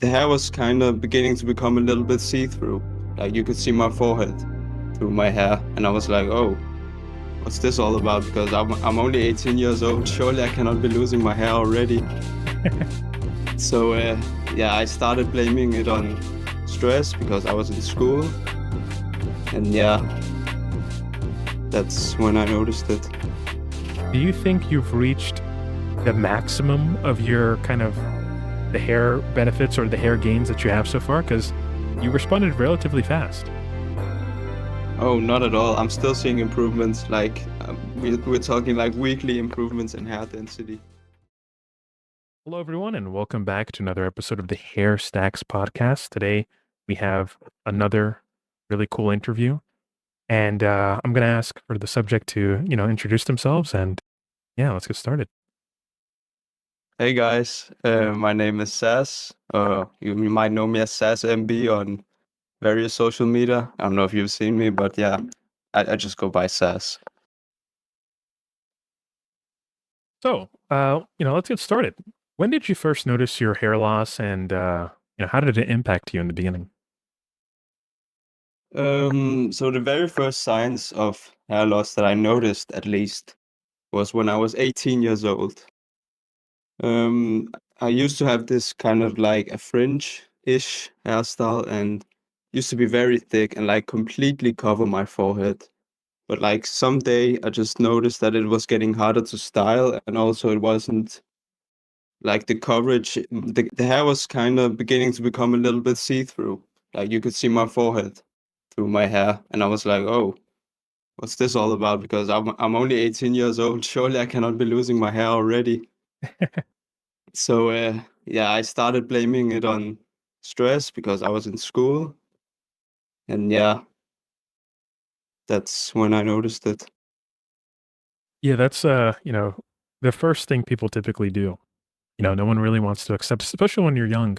the hair was kind of beginning to become a little bit see-through. Like you could see my forehead through my hair, and I was like, oh, what's this all about? Because I'm only 18 years old. Surely I cannot be losing my hair already. So yeah, I started blaming it on stress because I was in school, and yeah, that's when I noticed it. Do you think you've reached the maximum of your kind of the hair benefits or the hair gains that you have so far? Because you responded relatively fast. Oh, not at all. I'm still seeing improvements. Like we're talking like weekly improvements in hair density. Hello, everyone, and welcome back to another episode of the HairStacks podcast. Today, we have another really cool interview, and I'm going to ask for the subject to, introduce themselves, and yeah, let's get started. Hey guys, my name is Sass. You might know me as Sass MB on various social media. I don't know if you've seen me, but yeah, I just go by Sass. So, let's get started. When did you first notice your hair loss, and how did it impact you in the beginning? So the very first signs of hair loss that I noticed, at least, was when I was 18 years old. Um, I used to have this kind of like a fringe-ish hairstyle and used to be very thick and like completely cover my forehead. But like someday I just noticed that it was getting harder to style, and also it wasn't like the coverage, the hair was kind of beginning to become a little bit see-through. Like you could see my forehead through my hair, and I was like, oh, what's this all about? Because I'm only 18 years old. Surely I cannot be losing my hair already. So yeah, I started blaming it on stress because I was in school, and yeah, that's when I noticed it. Yeah, that's the first thing people typically do. No one really wants to accept, especially when you're young.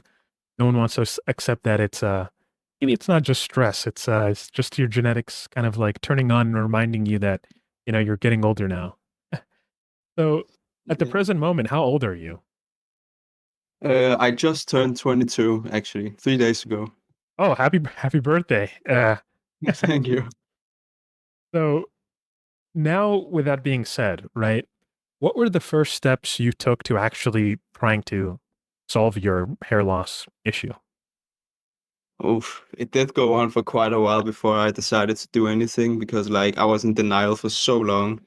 No one wants to accept that it's maybe it's not just stress. It's just your genetics kind of like turning on and reminding you that you're getting older now. So, at the Yeah. present moment, how old are you? I just turned 22 actually 3 days ago. Oh, happy birthday! Thank you. So now, with that being said, right, what were the first steps you took to actually trying to solve your hair loss issue? Oof, it did go on for quite a while before I decided to do anything because like I was in denial for so long.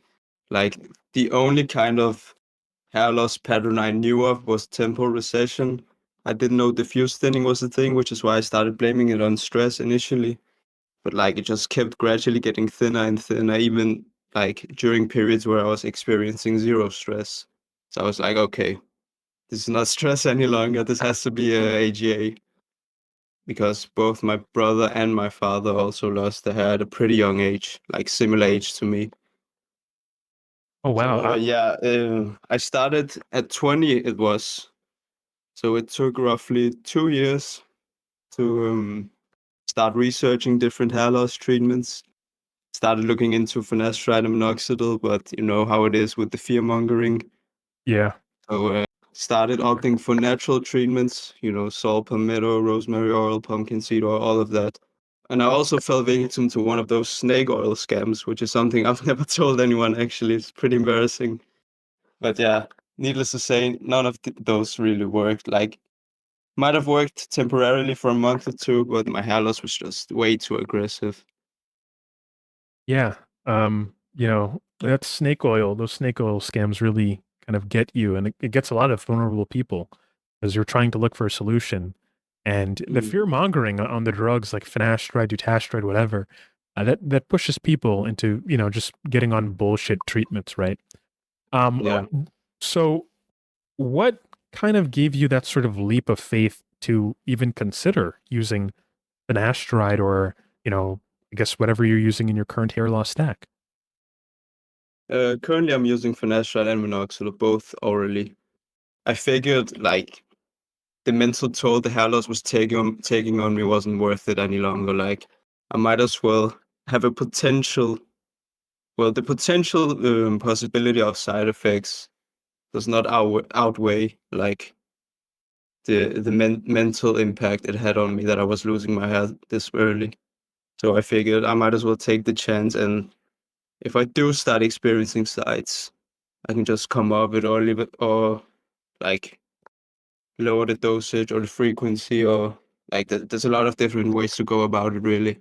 Like the only kind of hair loss pattern I knew of was temporal recession. I didn't know diffuse thinning was a thing, which is why I started blaming it on stress initially. But like it just kept gradually getting thinner and thinner, even like during periods where I was experiencing zero stress. So I was like, okay, this is not stress any longer. This has to be a AGA. Because both my brother and my father also lost their hair at a pretty young age, like similar age to me. Oh So wow, yeah, I started at 20. It was so it took roughly 2 years to start researching different hair loss treatments. Started looking into finasteride and minoxidil, but you know how it is with the fear mongering. yeah. So started opting for natural treatments, you know, saw palmetto, rosemary oil, pumpkin seed oil, all of that. And I also fell victim to one of those snake oil scams, which is something I've never told anyone actually. It's pretty embarrassing. But yeah, needless to say, none of those really worked. Like, might have worked temporarily for a month or two, but my hair loss was just way too aggressive. Yeah. That snake oil, those snake oil scams really kind of get you, and it gets a lot of vulnerable people as you're trying to look for a solution. And the Mm, fear mongering on the drugs like finasteride, dutasteride, whatever, that pushes people into, just getting on bullshit treatments, right? Um, yeah. so what kind of gave you that sort of leap of faith to even consider using finasteride or, I guess whatever you're using in your current hair loss stack? Currently, I'm using finasteride and minoxidil both orally. I figured like the mental toll the hair loss was taking on me wasn't worth it any longer. Like I might as well have a potential. Well, the potential possibility of side effects does not outweigh like the mental impact it had on me that I was losing my hair this early. So I figured I might as well take the chance, and if I do start experiencing sides, I can just come up with or leave it, or like lower the dosage or the frequency, or like there's a lot of different ways to go about it, really.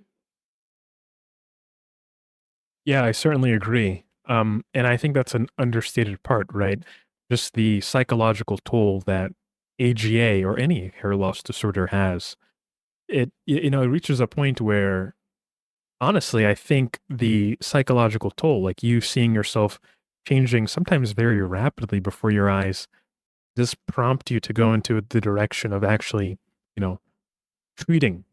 Yeah, I certainly agree. And I think that's an understated part, right? Just the psychological toll that AGA or any hair loss disorder has. It reaches a point where honestly, I think the psychological toll, like you seeing yourself changing sometimes very rapidly before your eyes, does prompt you to go into the direction of actually, you know, treating,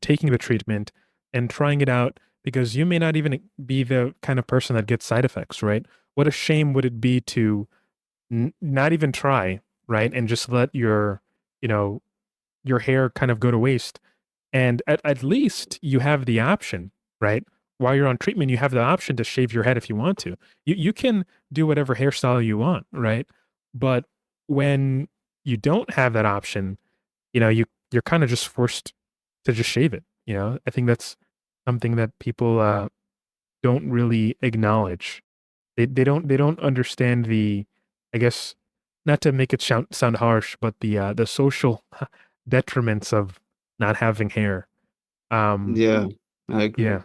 taking the treatment and trying it out because you may not even be the kind of person that gets side effects, right? What a shame would it be to not even try, right? And just let you know, your hair kind of go to waste. And at least you have the option, right? While you're on treatment, you have the option to shave your head if you want to. You can do whatever hairstyle you want, right? But when you don't have that option, you're kind of just forced to just shave it. I think that's something that people don't really acknowledge. They don't understand the, I guess, not to make it sound harsh, but the social detriments of not having hair. Um, Yeah, I agree. yeah.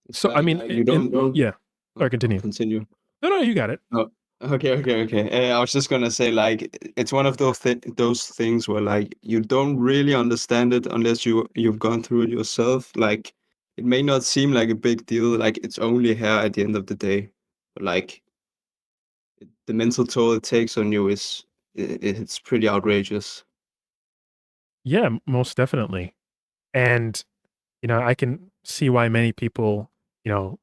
It's So I like mean, you don't. yeah. Sorry, continue. Continue. No, no, you got it. Oh, okay. I was just gonna say, like, it's one of those things where, like, you don't really understand it unless you've gone through it yourself. Like, it may not seem like a big deal, like it's only hair at the end of the day, but like the mental toll it takes on you it's pretty outrageous. Yeah, most definitely. And I can see why many people, you know,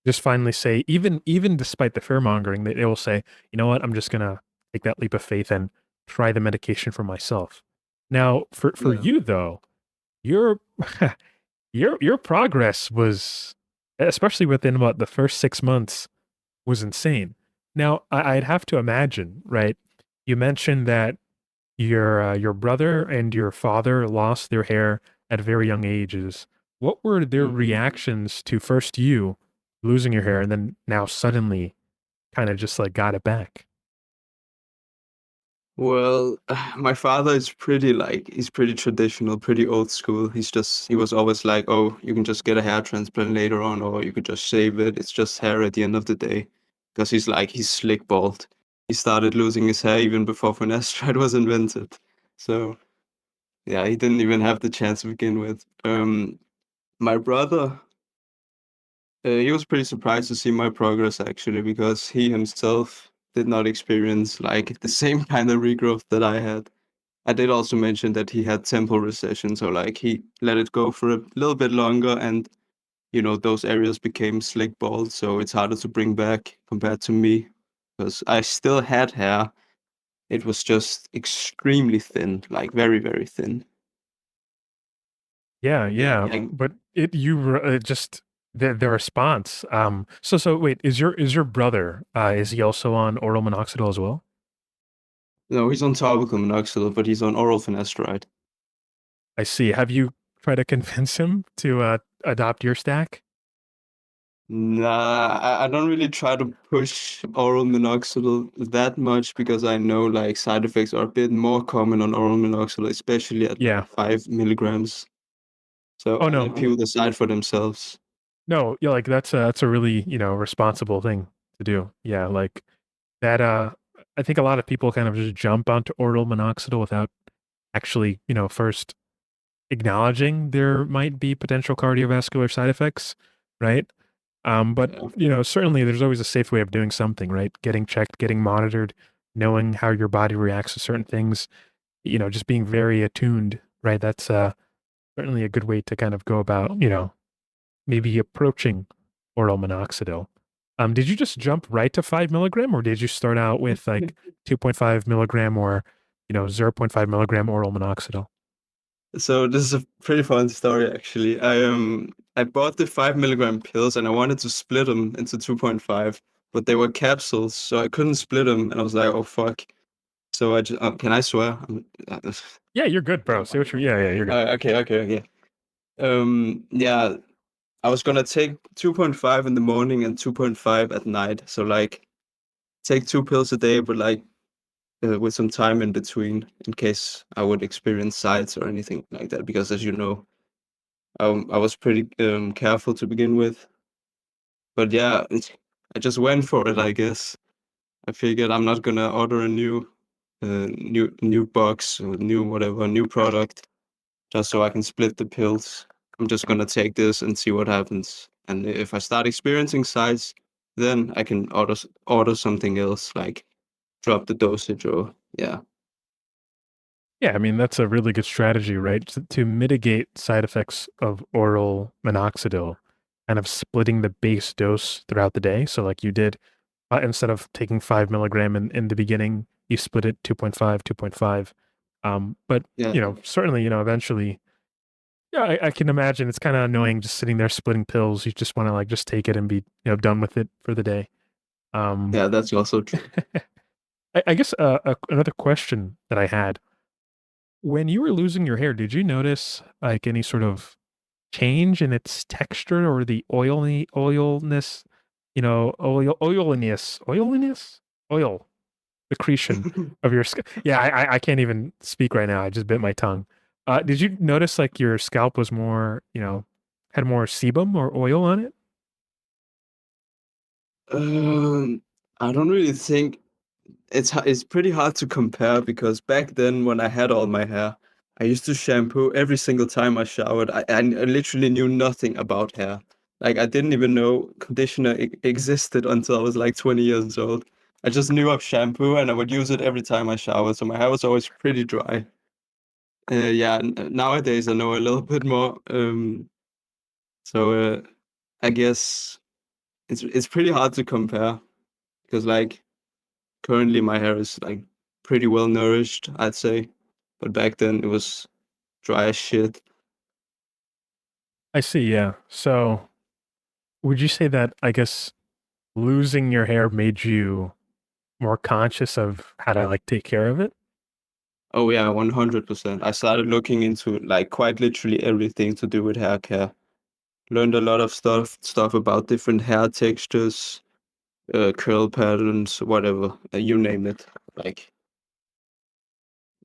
just finally say, even despite the fear mongering, they will say, you know what, I'm just gonna take that leap of faith and try the medication for myself. Now, for Yeah. you though, your your progress was, especially within what the first 6 months, was insane. Now, I'd have to imagine, right? You mentioned that your brother and your father lost their hair at very young ages. What were their Mhm. reactions to first you losing your hair and then now suddenly kind of just like got it back? Well, my father is pretty he's pretty traditional, pretty old school. He was always like, "Oh, you can just get a hair transplant later on, or you could just shave it. It's just hair at the end of the day." Because he's slick bald. He started losing his hair even before Finasteride was invented. So yeah, he didn't even have the chance to begin with. My brother, he was pretty surprised to see my progress actually, because he himself did not experience like the same kind of regrowth that I had. I did also mention that he had temporal recession, so like he let it go for a little bit longer, and those areas became slick bald, so it's harder to bring back compared to me, because I still had hair. It was just extremely thin, like very, very thin. Yeah, Yeah, yeah, like but just the response. So wait, is your brother is he also on oral minoxidil as well? no, he's on topical minoxidil, but he's on oral finasteride. I see. Have you tried to convince him to adopt your stack? Nah, I don't really try to push oral minoxidil that much because I know like side effects are a bit more common on oral minoxidil, especially at Yeah. 5 milligrams. So Oh I let no. people decide for themselves. No, yeah, like that's a really, responsible thing to do. Yeah, like that I think a lot of people kind of just jump onto oral minoxidil without actually, first acknowledging there might be potential cardiovascular side effects, right? But Yeah. certainly there's always a safe way of doing something, right? Getting checked, getting monitored, knowing how your body reacts to certain things, just being very attuned, right? That's certainly a good way to kind of go about, maybe approaching oral minoxidil. Did you just jump right to 5 milligram, or did you start out with like 2.5 milligram or 0.5 milligram oral minoxidil? So this is a pretty fun story actually. I bought the 5 milligram pills and I wanted to split them into 2.5, but they were capsules, so I couldn't split them, and I was like, oh fuck. So I just can I swear? Yeah, you're good, bro. Say what you're. Yeah, you're good. Okay. Yeah, I was gonna take 2.5 in the morning and 2.5 at night. So like take 2 pills a day, but like with some time in between in case I would experience sides or anything like that. Because as you know, I was pretty careful to begin with. But yeah, I just went for it, I guess. I figured I'm not gonna order a new box or new whatever, new product just so I can split the pills. I'm just gonna take this and see what happens. And if I start experiencing sides, then I can order something else, like drop the dosage or yeah. Yeah, I mean that's a really good strategy, right? To mitigate side effects of oral minoxidil, kind of splitting the base dose throughout the day. So like you did, instead of taking 5 milligram in the beginning, you split it 2.5, 2.5. But Yeah. certainly, eventually, yeah, I can imagine it's kind of annoying just sitting there splitting pills. You just want to like just take it and be done with it for the day. Um, Yeah, that's also true. I guess another question that I had: when you were losing your hair, did you notice like any sort of change in its texture or the oilness, oil secretion of your scalp? Yeah, I can't even speak right now. I just bit my tongue. Did you notice like your scalp was more, had more sebum or oil on it? Um, I don't really think it's pretty hard to compare because back then when I had all my hair, I used to shampoo every single time I showered. I literally knew nothing about hair. Like I didn't even know conditioner existed until I was like 20 years old. I just knew of shampoo and I would use it every time I showered, so my hair was always pretty dry. Yeah, nowadays I know a little bit more. So I guess it's pretty hard to compare because like currently my hair is like pretty well nourished, I'd say. But back then it was dry as shit. I see. Yeah. So would you say that I guess losing your hair made you more conscious of how to like take care of it? Oh yeah, 100%. I started looking into like quite literally everything to do with hair care. Learned a lot of stuff about different hair textures, curl patterns, whatever, you name it. Like,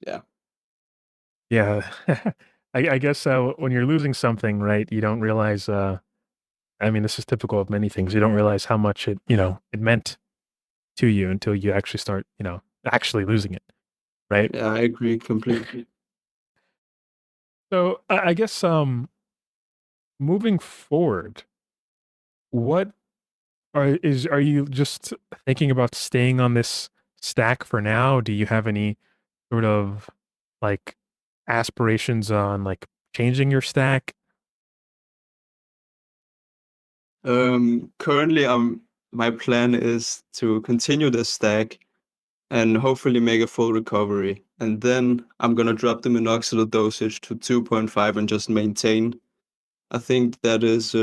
yeah. Yeah. I guess when you're losing something, right, you don't realize, I mean, this is typical of many things. You don't realize how much it meant to you until you actually start, actually losing it, right? Yeah, I agree completely. So I guess moving forward, what are you just thinking about staying on this stack for now? Do you have any sort of like aspirations on like changing your stack? Currently, my plan is to continue the stack and hopefully make a full recovery. And then I'm gonna drop the minoxidil dosage to 2.5 and just maintain. I think that is, I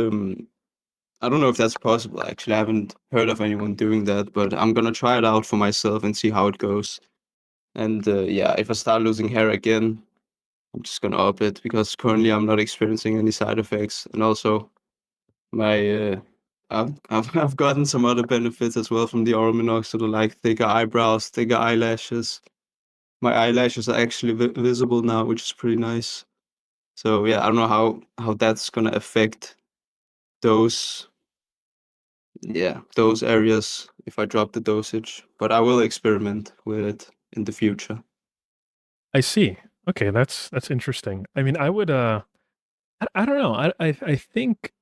don't know if that's possible. Actually, I haven't heard of anyone doing that, but I'm gonna try it out for myself and see how it goes. And yeah, if I start losing hair again, I'm just gonna up it because currently I'm not experiencing any side effects. And also, my I've gotten some other benefits as well from the oral minoxidil, like thicker eyebrows, thicker eyelashes. My eyelashes are actually visible now, which is pretty nice. So yeah, I don't know how that's gonna affect those those areas if I drop the dosage, but I will experiment with it in the future. I see. Okay, that's interesting. I mean, I would I don't know. I think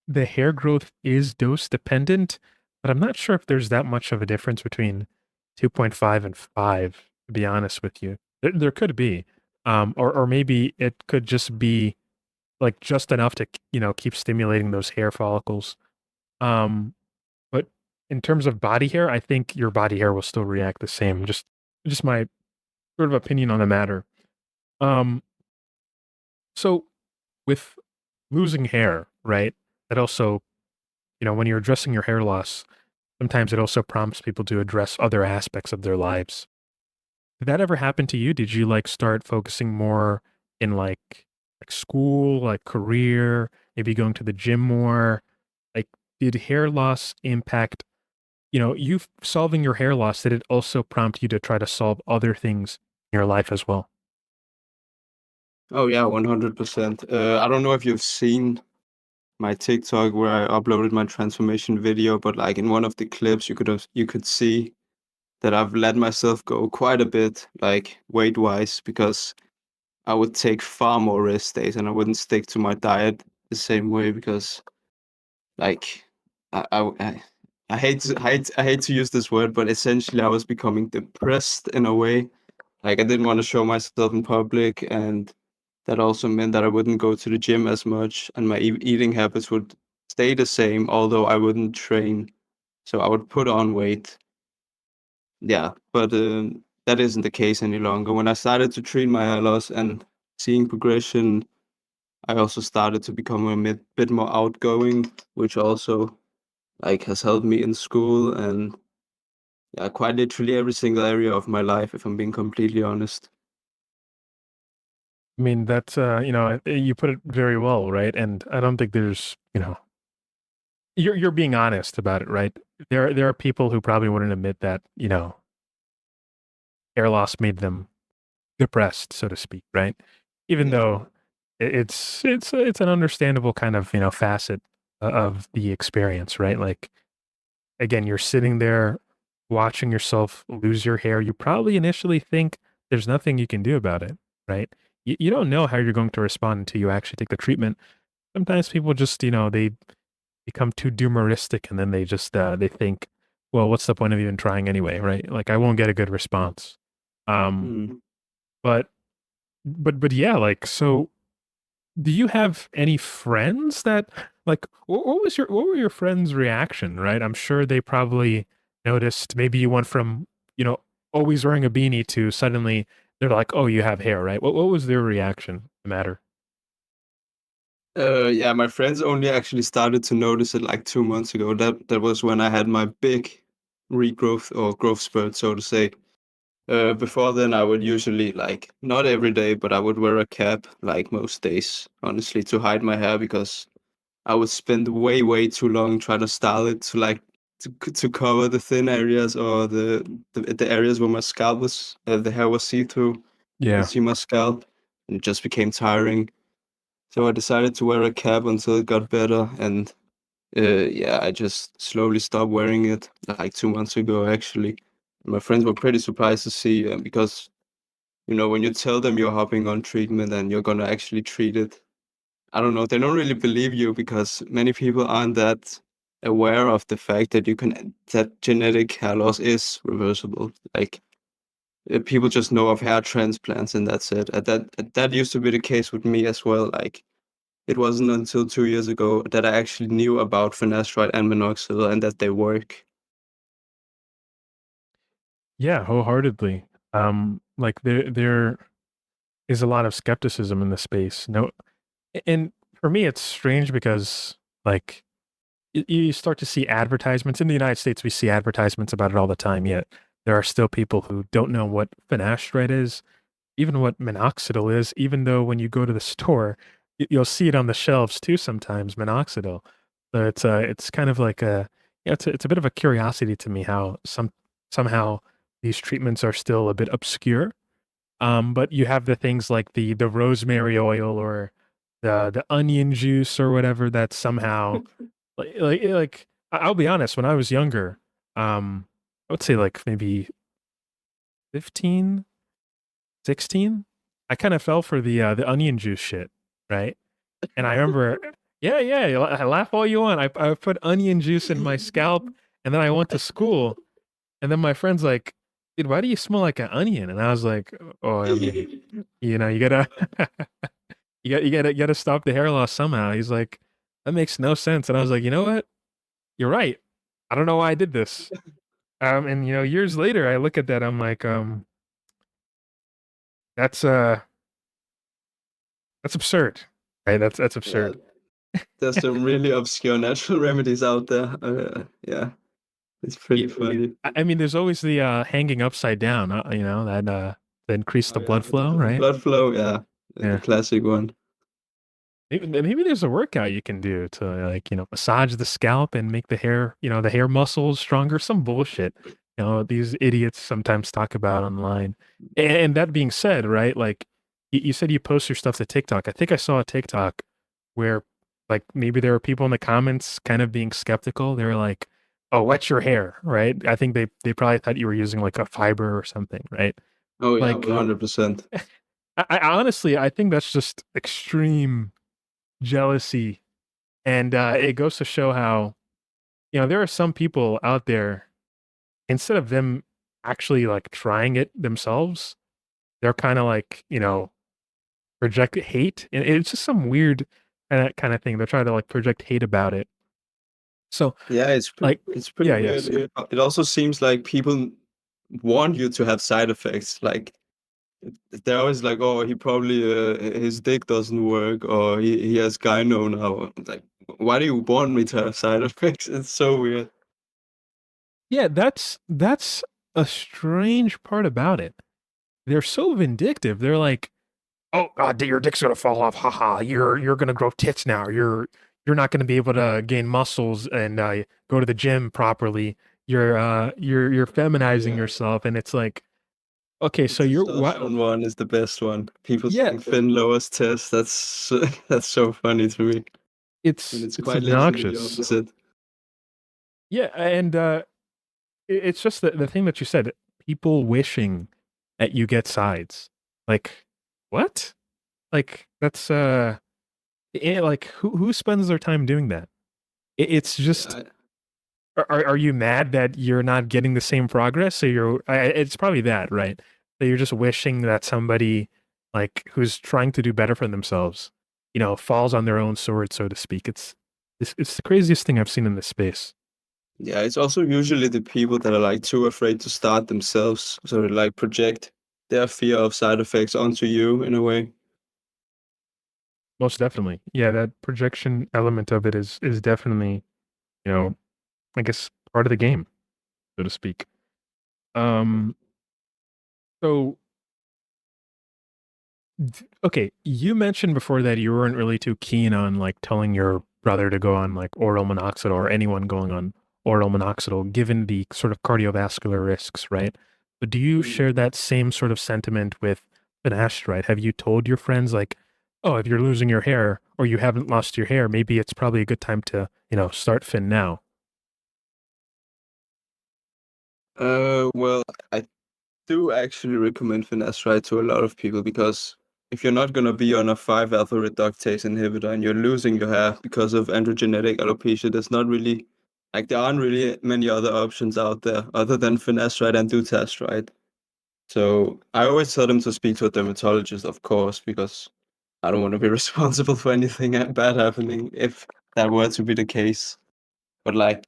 the hair growth is dose dependent, but I'm not sure if there's that much of a difference between 2.5 and 5, to be honest with you. There could be. Or maybe it could just be like just enough to, keep stimulating those hair follicles. Um, but in terms of body hair, I think your body hair will still react the same. Just my sort of opinion on the matter. Um, so with losing hair, right? That also, when you're addressing your hair loss, sometimes it also prompts people to address other aspects of their lives. Did that ever happen to you? Did you like start focusing more in like school, like career, maybe going to the gym more? Like, did hair loss impact, you solving your hair loss? Did it also prompt you to try to solve other things in your life as well? Oh yeah, 100%. I don't know if you've seen my TikTok where I uploaded my transformation video, but like in one of the clips, you could see that I've let myself go quite a bit, like weight wise, because I would take far more rest days and I wouldn't stick to my diet the same way because like I hate to use this word, but essentially I was becoming depressed in a way. Like I didn't want to show myself in public, and that also meant that I wouldn't go to the gym as much, and my eating habits would stay the same, although I wouldn't train. So I would put on weight. Yeah, but that isn't the case any longer. When I started to treat my hair loss and seeing progression, I also started to become a bit more outgoing, which also like has helped me in school and yeah, quite literally every single area of my life, if I'm being completely honest. I mean, that's you put it very well, right? And I don't think there's, you're being honest about it, right? There are people who probably wouldn't admit that, hair loss made them depressed, so to speak, right? Even Yeah. though it's an understandable kind of, facet of the experience, right? Like again, you're sitting there watching yourself lose your hair. You probably initially think there's nothing you can do about it, right? You don't know how you're going to respond until you actually take the treatment. Sometimes people just, they become too doomeristic and then they just they think, well, what's the point of even trying anyway, right? Like I won't get a good response. Um, Mm. but but yeah, like so do you have any friends that like what were your friends' reaction, right? I'm sure they probably noticed maybe you went from, always wearing a beanie to suddenly they're like, "Oh, you have hair," right? What was their reaction? The matter? Yeah, my friends only actually started to notice it like 2 months ago. That was when I had my big regrowth or growth spurt, so to say. Before then, I would usually like not every day, but I would wear a cap like most days, honestly, to hide my hair because I would spend way too long trying to style it to like to cover the thin areas or the areas where my scalp was the hair was see through. You could Yeah. see my scalp, and it just became tiring. So I decided to wear a cap until it got better, and yeah, I just slowly stopped wearing it like 2 months ago, actually. My friends were pretty surprised to see because when you tell them you're hopping on treatment and you're gonna actually treat it, I don't know, they don't really believe you because many people aren't that aware of the fact that that genetic hair loss is reversible. Like people just know of hair transplants and that's it. That used to be the case with me as well. Like it wasn't until 2 years ago that I actually knew about finasteride and minoxidil and that they work. Yeah, wholeheartedly. Like there is a lot of skepticism in the space. No, and for me, it's strange because like you start to see advertisements in the United States. We see advertisements about it all the time. Yet there are still people who don't know what finasteride is, even what minoxidil is. Even though when you go to the store, you'll see it on the shelves too. Sometimes minoxidil. So it's kind of like it's a bit of a curiosity to me how somehow these treatments are still a bit obscure. But you have the things like the rosemary oil or the onion juice or whatever that somehow I'll be honest, when I was younger, I would say like maybe 15, 16, I kind of fell for the onion juice shit, right? And I remember yeah, I laugh all you want. I put onion juice in my scalp, and then I went to school, and then my friend's like, "Dude, why do you smell like an onion?" And I was like, "Oh, I mean, you gotta you gotta stop the hair loss somehow." He's like, "That makes no sense." And I was like, "You know what? You're right. I don't know why I did this." And years later, I look at that, I'm like, that's that's absurd, right? That's Yeah, absurd. there's some really obscure natural remedies out there. Yeah. It's pretty funny. I mean, there's always the hanging upside down, that increase Oh the yeah, blood flow, the right? blood flow, yeah, the Yeah. classic one. Maybe there's a workout you can do to like, massage the scalp and make the hair, the hair muscles stronger. Some bullshit, these idiots sometimes talk about online. And that being said, right? Like you said you post your stuff to TikTok. I think I saw a TikTok where like maybe there were people in the comments kind of being skeptical. They were like, "Oh, wet your hair," right? I think they probably thought you were using like a fiber or something, right? Oh yeah, Like 100%. I honestly I think that's just extreme jealousy. And it goes to show how, there are some people out there, instead of them actually like trying it themselves, they're kind of like, project hate. And it's just some weird kind of thing. They're trying to like project hate about it. So, Yeah, like, it's pretty yeah, weird. yes. It also seems like people want you to have side effects. Like they're always like, "Oh, he probably his dick doesn't work, or he has gyno now." Like, why do you want me to have side effects? It's so weird. Yeah, that's a strange part about it. They're so vindictive. They're like, "Oh, your dick's gonna fall off. Haha, you're gonna grow tits now. You're not gonna be able to gain muscles and go to the gym properly. You're feminizing Yeah, yourself." And it's like, okay, the so you're what? testosterone one is the best one. People Yeah, saying Finn lowers test. That's so funny to me. And it's it's quite literally the obnoxious. opposite. Yeah, and it's just the thing that you said. People wishing that you get sides. Like what? Like that's like who spends their time doing that? It's just Yeah, are you mad that you're not getting the same progress? So it's probably that, right? That you're just wishing that somebody like who's trying to do better for themselves, falls on their own sword, so to speak. It's the craziest thing I've seen in this space. yeah, it's also usually the people that are like too afraid to start themselves, so they like project their fear of side effects onto you in a way. Most definitely. Yeah, that projection element of it is definitely, you know, I guess part of the game, so to speak. Um so okay, you mentioned before that you weren't really too keen on like telling your brother to go on like oral minoxidil or anyone going on oral minoxidil given the sort of cardiovascular risks, right? But do you Mm. share that same sort of sentiment with finasteride? Have you told your friends like, "Oh, if you're losing your hair or you haven't lost your hair, maybe it's probably a good time to, start Fin now." Well, I do actually recommend finasteride to a lot of people because if you're not gonna be on a 5-alpha reductase inhibitor and you're losing your hair because of androgenetic alopecia, there's not really like there aren't really many other options out there other than finasteride and dutasteride. So I always tell them to speak to a dermatologist, of course, because I don't want to be responsible for anything bad happening if that were to be the case. But like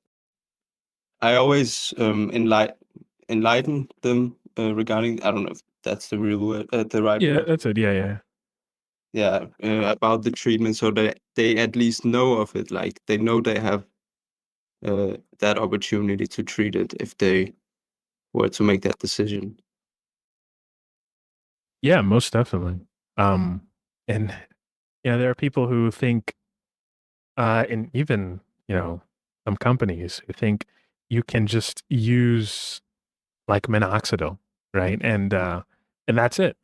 I always enlighten them regarding I don't know if that's the real word, the right Yeah, word. that's it. Yeah, yeah. Yeah, about the treatment, so that they at least know of it. Like they know they have that opportunity to treat it if they were to make that decision. Yeah, most definitely. And there are people who think, and even, some companies who think you can just use like minoxidil, right? And that's it,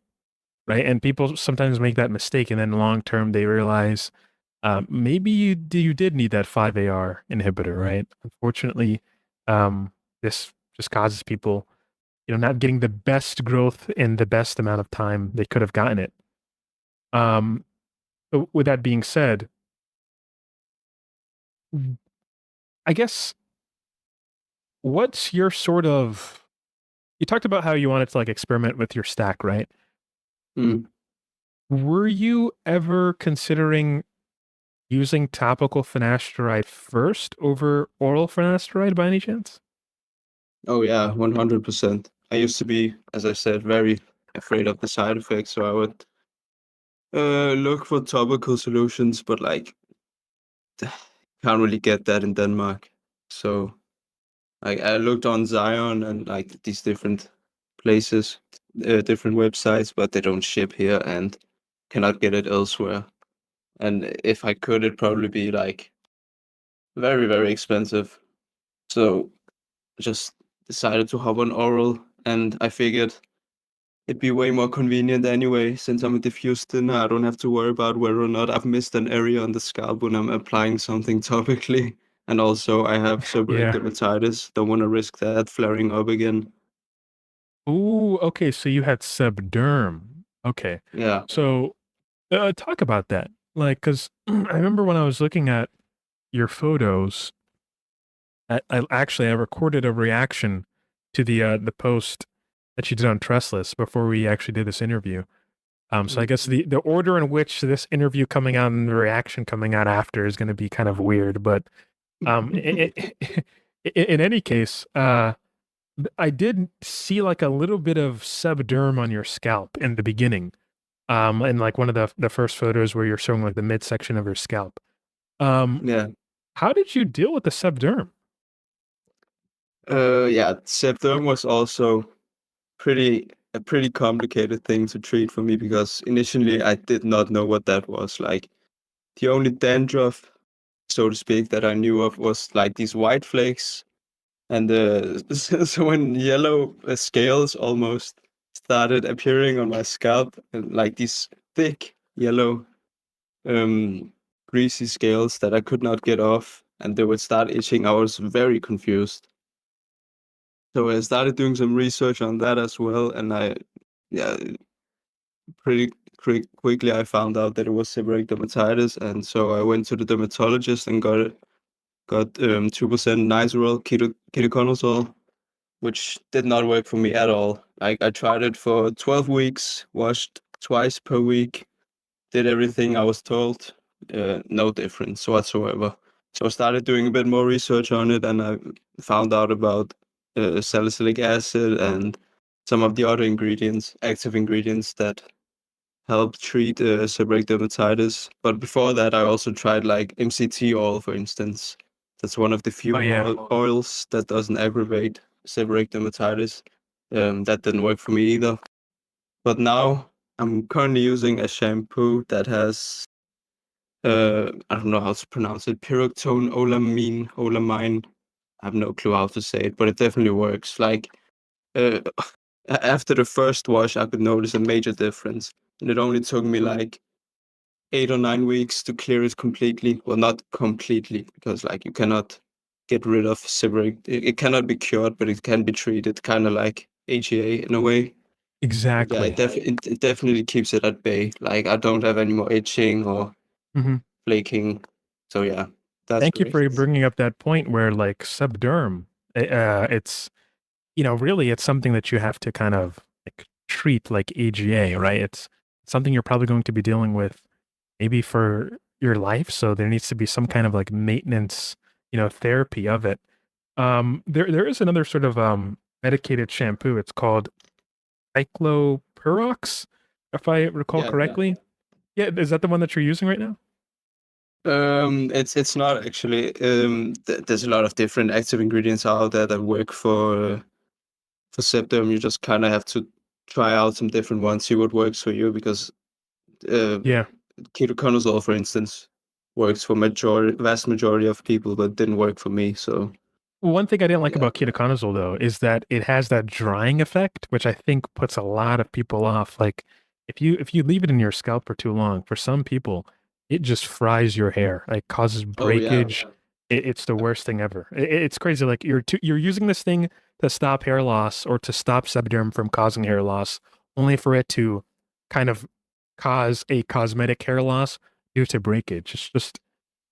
right? And people sometimes make that mistake, and then long term they realize maybe you did need that 5-AR inhibitor, right? Unfortunately, this just causes people, not getting the best growth in the best amount of time they could have gotten it. Um, but with that being said, I guess what's your sort of you talked about how you wanted to like experiment with your stack, right? Mm. Were you ever considering using topical finasteride first over oral finasteride by any chance? Oh yeah, 100%. I used to be, as I said, very afraid of the side effects, so I would look for topical solutions, but like can't really get that in Denmark. So Like I looked on Zion and like these different places, different websites, but they don't ship here and cannot get it elsewhere. And if I could, it'd probably be like very, very expensive. So just decided to hop on oral, and I figured it'd be way more convenient anyway, since I'm a diffuse thinner. I don't have to worry about whether or not I've missed an area on the scalp when I'm applying something topically. And also, I have seborrheic Yeah. dermatitis. Don't want to risk that flaring up again. Ooh, okay, so you had subderm. Okay. Yeah. So, talk about that. Like, 'cause I remember when I was looking at your photos, I recorded a reaction to the post that you did on Trustless before we actually did this interview. So I guess Mhm. the order in which this interview coming out and the reaction coming out after is gonna be kind of weird, but, I in any case, I did see, like, a little bit of subderm on your scalp in the beginning, in, like, one of the first photos where you're showing, like, the midsection of your scalp. Um, Yeah. how did you deal with the subderm? Yeah. Septum was also a pretty complicated thing to treat for me because initially I did not know what that was. Like the only dandruff, so to speak, that I knew of was like these white flakes. And so when yellow scales almost started appearing on my scalp, and like these thick yellow, um, greasy scales that I could not get off, and they would start itching, I was very confused. So I started doing some research on that as well, and yeah, pretty quickly I found out that it was seborrheic dermatitis, and so I went to the dermatologist and got 2% nizoral ketoconazole, which did not work for me at all. Like I tried it for 12 weeks, washed twice per week, did everything I was told, no difference whatsoever. So I started doing a bit more research on it, and I found out about salicylic acid and some of the other ingredients, active ingredients that help treat seborrheic dermatitis. But before that, I also tried like MCT oil, for instance. That's one of the few Oh, yeah. oils that doesn't aggravate seborrheic dermatitis. That didn't work for me either. But now I'm currently using a shampoo that has I don't know how to pronounce it, pyroxone olamine. I have no clue how to say it, but it definitely works. Like uh, after the first wash, I could notice a major difference, and it only took me like 8 or 9 weeks to clear it completely. Well, not completely, because like you cannot get rid of seborrheic. It cannot be cured, but it can be treated, kind of like HEA in a way. But yeah, Exactly. it definitely keeps it at bay. Like I don't have any more itching or Mhm. flaking. So yeah, that's Thank you great. for bringing up that point where, like, subderm, it's really, it's something that you have to kind of, like, treat like AGA, right? It's something you're probably going to be dealing with maybe for your life, so there needs to be some kind of, like, maintenance, therapy of it. There is another sort of, medicated shampoo, it's called cyclopirox, if I recall Yeah, yeah. correctly. Yeah, is that the one that you're using right now? It's not actually. There's a lot of different active ingredients out there that work for septum. You just kind of have to try out some different ones, see what works for you. Because uh, Yeah. ketoconazole, for instance, works for vast majority of people, but didn't work for me. So One thing I didn't like yeah, about ketoconazole, though, is that it has that drying effect, which I think puts a lot of people off. Like, if you leave it in your scalp for too long, for some people, it just fries your hair. Like, causes oh yeah, breakage. It's the worst thing ever. It's crazy. Like, you're using this thing to stop hair loss or to stop sebderm from causing hair loss, only for it to kind of cause a cosmetic hair loss due to breakage.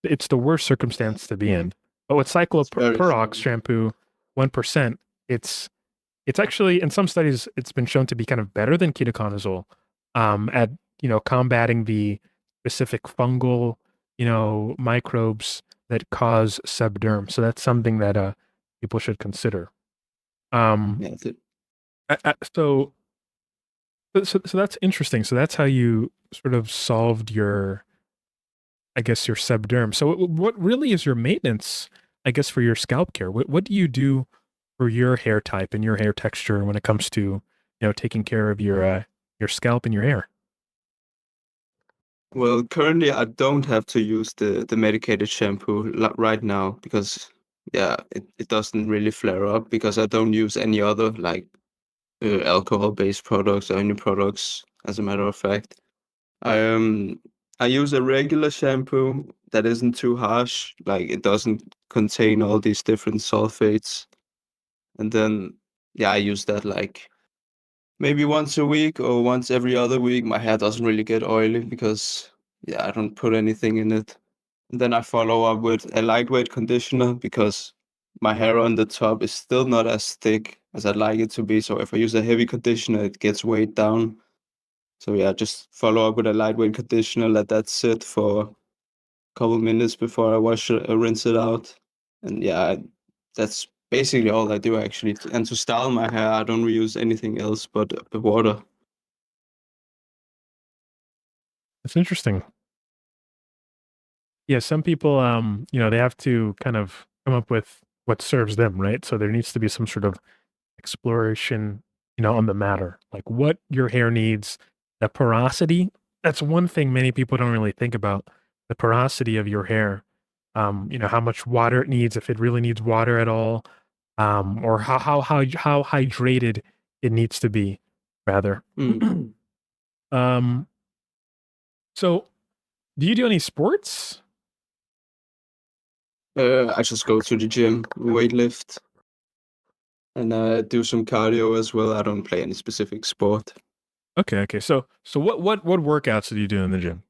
It's the worst circumstance to be in. But with it's very cycloperox true. shampoo, 1%, it's actually in some studies it's been shown to be kind of better than ketoconazole at combating the specific fungal microbes that cause subderm. So that's something that people should consider. Um, Yeah, so so that's interesting. So that's how you sort of solved your, I guess, your subderm. So what really is your maintenance, I guess, for your scalp care? What do you do for your hair type and your hair texture when it comes to, taking care of your scalp and your hair? Well, currently I don't have to use the medicated shampoo right now because yeah, it doesn't really flare up because I don't use any other like alcohol-based products or any products. As a matter of fact, I um I use a regular shampoo that isn't too harsh, like it doesn't contain all these different sulfates, and then yeah, I use that like maybe once a week or once every other week. My hair doesn't really get oily because yeah, I don't put anything in it. And then I follow up with a lightweight conditioner because my hair on the top is still not as thick as I'd like it to be. So if I use a heavy conditioner, it gets weighed down. So yeah, just follow up with a lightweight conditioner, let that sit for a couple minutes before I wash it, rinse it out. And yeah, that's basically all I do actually. And to style my hair, I don't reuse anything else but water. It's interesting. Yeah, some people, they have to kind of come up with what serves them, right? So there needs to be some sort of exploration, on the matter, like what your hair needs, the porosity. That's one thing many people don't really think about, the porosity of your hair. How much water it needs, if it really needs water at all, or how hydrated it needs to be, rather. Mm. um, so do you do any sports? I just go to the gym, weight lift, and do some cardio as well. I don't play any specific sport. Okay, okay. So what workouts do you do in the gym?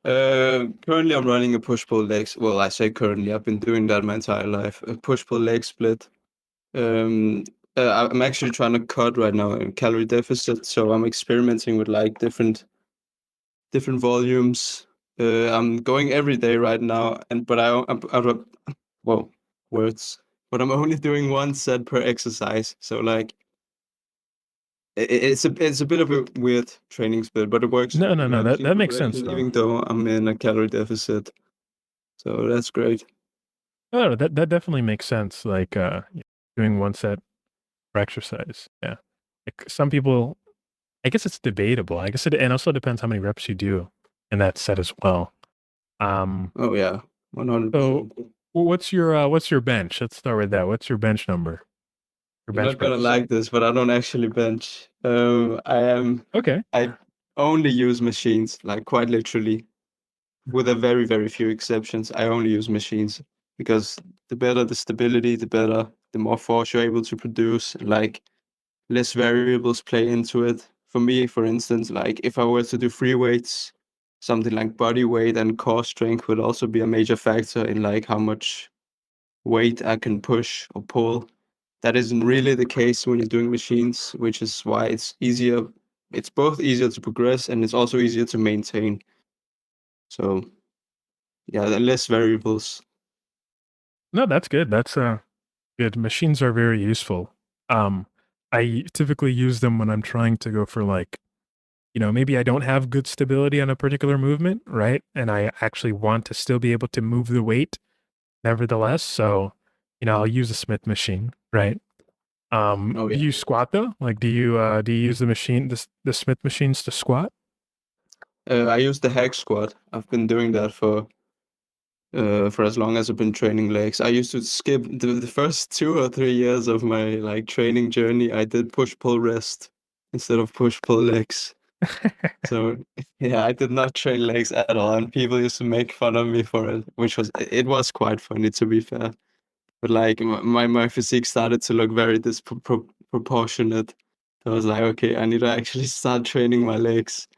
Currently I'm running a push-pull legs. Well, I say currently, I've been doing that my entire life. A push-pull leg split. Um, I'm actually trying to cut right now in calorie deficit, so I'm experimenting with like different volumes. I'm going every day right now, but well, words. But I'm only doing one set per exercise. So like it's a bit of a weird training split, but it works No, no, really no. well. That Clean that makes sense progression, though. even though I'm in a calorie deficit. So that's great. Oh, that definitely makes sense. Like doing one set for exercise. Yeah. Like some people, I guess it's debatable. I guess it and also depends how many reps you do in that set as well. Um, Oh yeah, so 100%. what's your bench? Let's start with that. What's your bench number? Your You're bench not gonna press. like this, but I don't actually bench. Okay. I only use machines, like quite literally, with a very few exceptions. I only use machines because the better the stability, the more force you're able to produce. Like less variables play into it. For me, for instance, like if I were to do free weights, something like body weight and core strength would also be a major factor in like how much weight I can push or pull. That isn't really the case when you're doing machines, which is why it's easier. It's both easier to progress and it's also easier to maintain. So yeah, there are less variables. No, that's good. That's good. Machines are very useful. Um, I typically use them when I'm trying to go for like, maybe I don't have good stability on a particular movement, right? And I actually want to still be able to move the weight nevertheless. So, I'll use a Smith machine, right? Oh Do yeah. you squat though? Like, do you use the Smith machines to squat? I use the hack squat. I've been doing that for as long as I've been training legs. I used to skip the first 2 or 3 years of my like training journey. I did push pull rest instead of push pull legs. So yeah, I did not train legs at all, and people used to make fun of me for it, which was quite funny to be fair. But like my physique started to look very disproportionate. So I was like, okay, I need to actually start training my legs.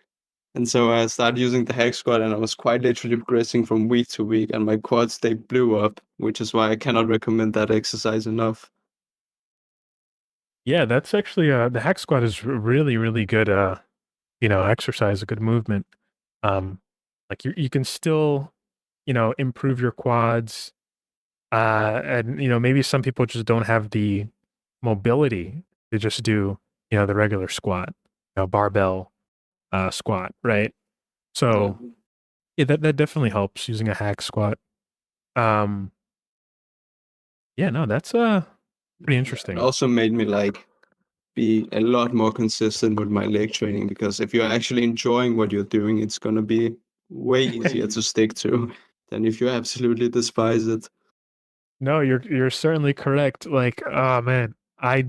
And so I started using the hack squat, and I was quite literally progressing from week to week, and my quads they blew up, which is why I cannot recommend that exercise enough. Yeah, that's actually the hack squat is really really good. Exercise, a good movement. Um, like you can still improve your quads. And maybe some people just don't have the mobility to just do the regular squat, barbell squat, right? Yeah. So yeah, that definitely helps using a hack squat. Um, yeah, no, that's Pretty Yeah, it interesting. also made me like be a lot more consistent with my leg training, because if you're actually enjoying what you're doing, it's gonna be way easier to stick to than if you absolutely despise it. No, you're certainly correct. Like, oh man, I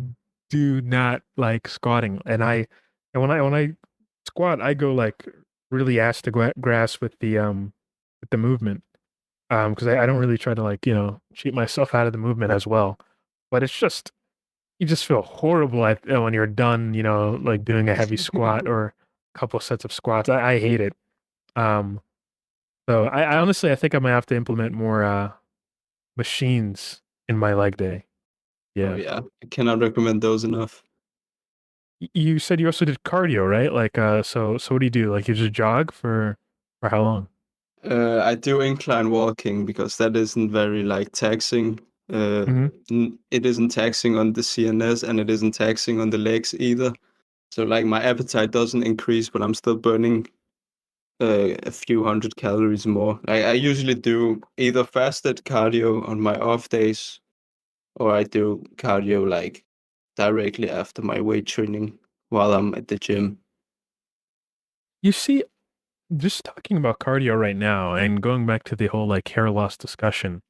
do not like squatting, and when I squat, I go like really ass to grass with the movement. Because I don't really try to like cheat myself out of the movement as well. But it's just you just feel horrible when you're done. Like doing a heavy squat or a couple sets of squats. I hate it. Um, so I honestly I think I might have to implement more machines in my leg day. Oh Yeah. yeah, I cannot recommend those enough. You said you also did cardio, right? Like, so what do you do? Like, you just jog for how long? I do incline walking because that isn't very like taxing. Mhm. It isn't taxing on the CNS, and it isn't taxing on the legs either. So like my appetite doesn't increase, but I'm still burning a few hundred calories more. I usually do either fasted cardio on my off days, or I do cardio like directly after my weight training while I'm at the gym. You see, just talking about cardio right now and going back to the whole like hair loss discussion,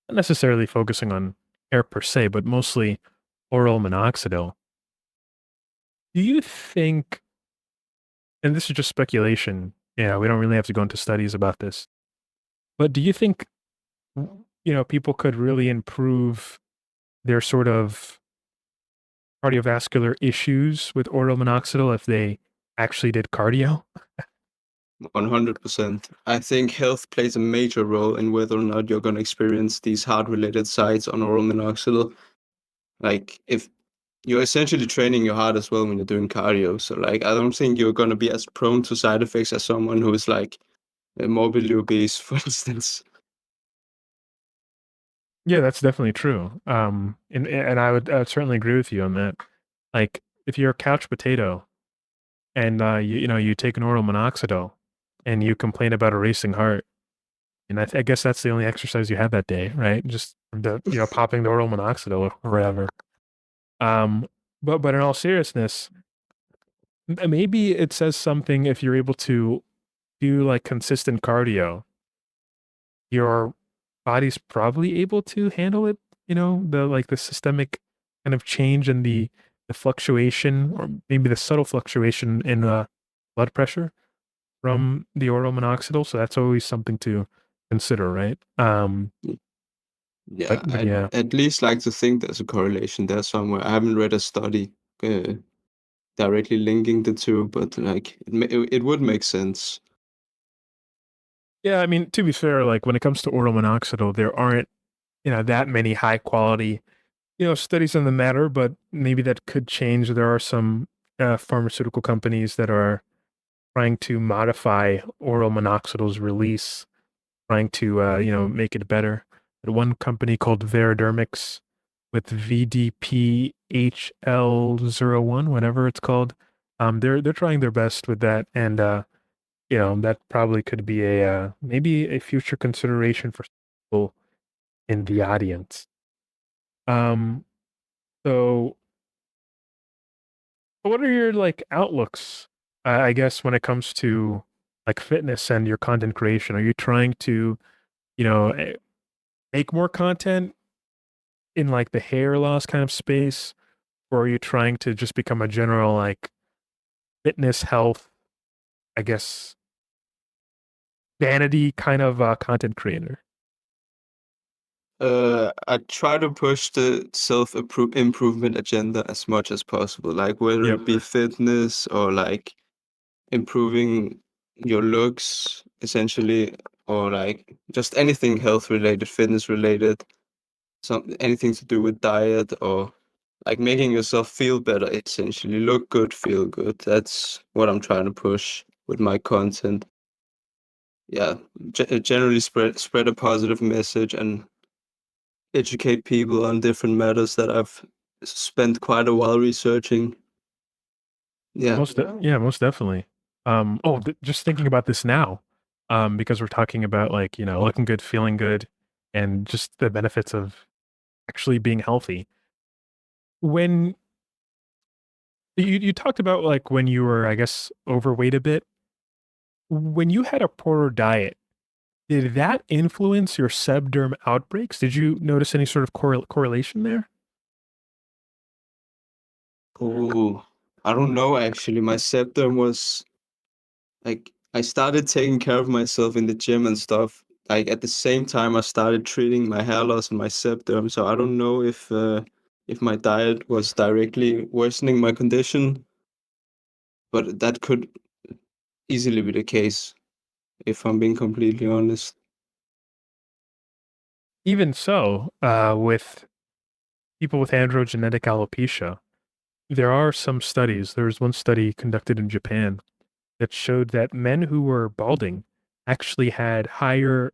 not necessarily focusing on hair per se, but mostly oral minoxidil. Do you think, and this is just speculation, yeah, we don't really have to go into studies about this, but do you think, people could really improve their sort of cardiovascular issues with oral minoxidil if they actually did cardio? 100%. I think health plays a major role in whether or not you're going to experience these heart-related sides on oral minoxidil. Like, if you're essentially training your heart as well when you're doing cardio, so like, I don't think you're going to be as prone to side effects as someone who is like morbidly obese, for instance. Yeah, that's definitely true. And I would certainly agree with you on that. Like, if you're a couch potato and you take an oral minoxidil and you complain about a racing heart, and I guess that's the only exercise you have that day, right? Just the popping the oral minoxidil or whatever. Um, but in all seriousness, maybe it says something if you're able to do like consistent cardio, your body's probably able to handle it, the systemic kind of change and the fluctuation or maybe the subtle fluctuation in blood pressure from the oral minoxidil. So that's always something to consider, right? Yeah, But I'd yeah. at least like to think there's a correlation there somewhere. I haven't read a study uh, directly linking the two, but like it would make sense. Yeah, I mean, to be fair, like when it comes to oral minoxidil, there aren't, that many high quality, studies on the matter, but maybe that could change. There are some pharmaceutical companies that are trying to modify oral minoxidil's release, trying to make it better. But one company called Veridermix with VDPHL01, whatever it's called, they're trying their best with that, and that probably could be a maybe a future consideration for people in the audience. Um, so what are your like outlooks? I guess when it comes to like fitness and your content creation, are you trying to, you know, eh, make more content in like the hair loss kind of space, or are you trying to just become a general like fitness, health, I guess, vanity kind of content creator? I try to push the self improvement agenda as much as possible, like whether Yep. it be fitness or like improving your looks, essentially, or like just anything health related, fitness related, anything to do with diet, or like making yourself feel better, essentially. Look good, feel good. That's what I'm trying to push with my content. Yeah, generally spread a positive message and educate people on different matters that I've spent quite a while researching. Yeah. Yeah, most definitely. Just thinking about this now, because we're talking about like, looking good, feeling good, and just the benefits of actually being healthy. When you talked about, like, when you were, I guess, overweight a bit, when you had a poorer diet, did that influence your sebderm outbreaks? Did you notice any sort of correlation there? Oh, I don't know actually. My septum was like I started taking care of myself in the gym and stuff. Like at the same time, I started treating my hair loss and my septum. So I don't know if my diet was directly worsening my condition, but that could easily be the case if I'm being completely honest. Even so, with people with androgenetic alopecia, there are some studies. There was one study conducted in Japan that showed that men who were balding actually had higher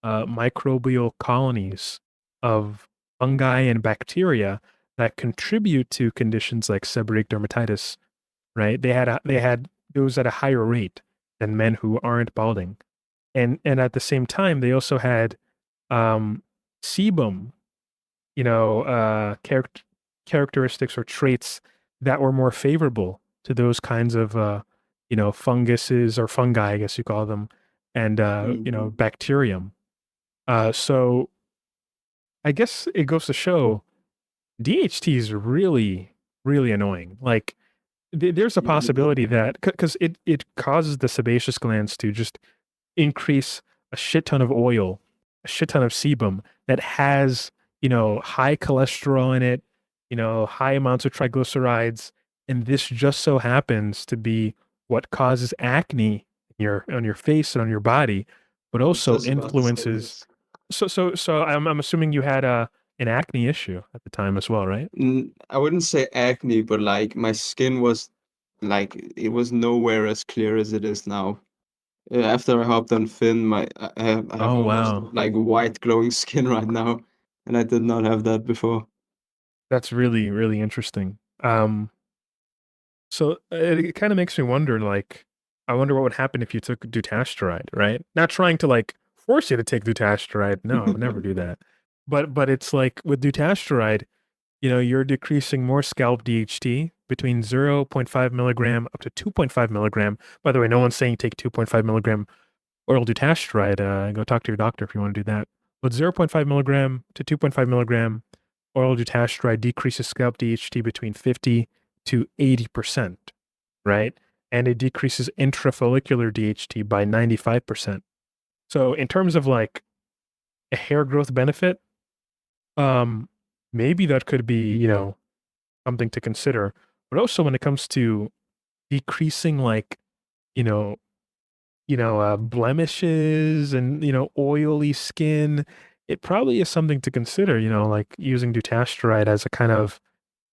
microbial colonies of fungi and bacteria that contribute to conditions like seborrheic dermatitis. Right? They had those at a higher rate than men who aren't balding, and at the same time, they also had sebum, characteristics or traits that were more favorable to those kinds of, funguses or fungi, I guess you call them, and, Mhm. bacterium. So I guess it goes to show DHT is really, really annoying. Like, there's a possibility that because it causes the sebaceous glands to just increase a shit ton of oil, a shit ton of sebum that has, high cholesterol in it, high amounts of triglycerides, and this just so happens to be what causes acne on your face and on your body, but I was also just about to say influences. this. So I'm assuming you had an acne issue at the time as well, right? I wouldn't say acne, but like my skin was like it was nowhere as clear as it is now. After I hopped on Finn, I have Oh almost wow, like white glowing skin right now, and I did not have that before. that's really really interesting. So it kind of makes me wonder, like, I wonder what would happen if you took dutasteride, right? Not trying to like force you to take dutasteride. No, I would never do that. But it's like with dutasteride, you're decreasing more scalp DHT between 0.5 milligram up to 2.5 milligram. By the way, no one's saying take 2.5 milligram oral dutasteride. Go talk to your doctor if you want to do that. But 0.5 milligram to 2.5 milligram oral dutasteride decreases scalp DHT between 50 to 80%, right? And it decreases intrafollicular DHT by 95%. So in terms of like a hair growth benefit, um, maybe that could be, something to consider. But also when it comes to decreasing like, you know, blemishes and, oily skin, it probably is something to consider, like using dutasteride as a kind of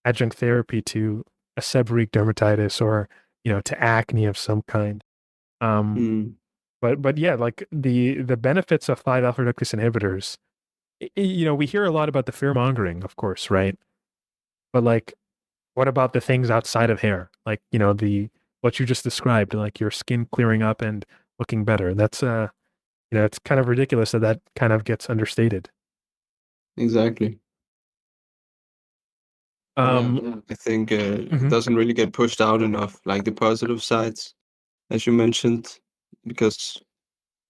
adjunct therapy to a seborrheic dermatitis or, to acne of some kind. Um, Mm. but yeah, like the benefits of 5-alpha reductase inhibitors, we hear a lot about the fear mongering, of course, right? But like, what about the things outside of hair? Like, the what you just described, like your skin clearing up and looking better. That's it's kind of ridiculous that that kind of gets understated. Exactly. Yeah, Um, I think it mhm. doesn't really get pushed out enough, like the positive sides, as you mentioned, because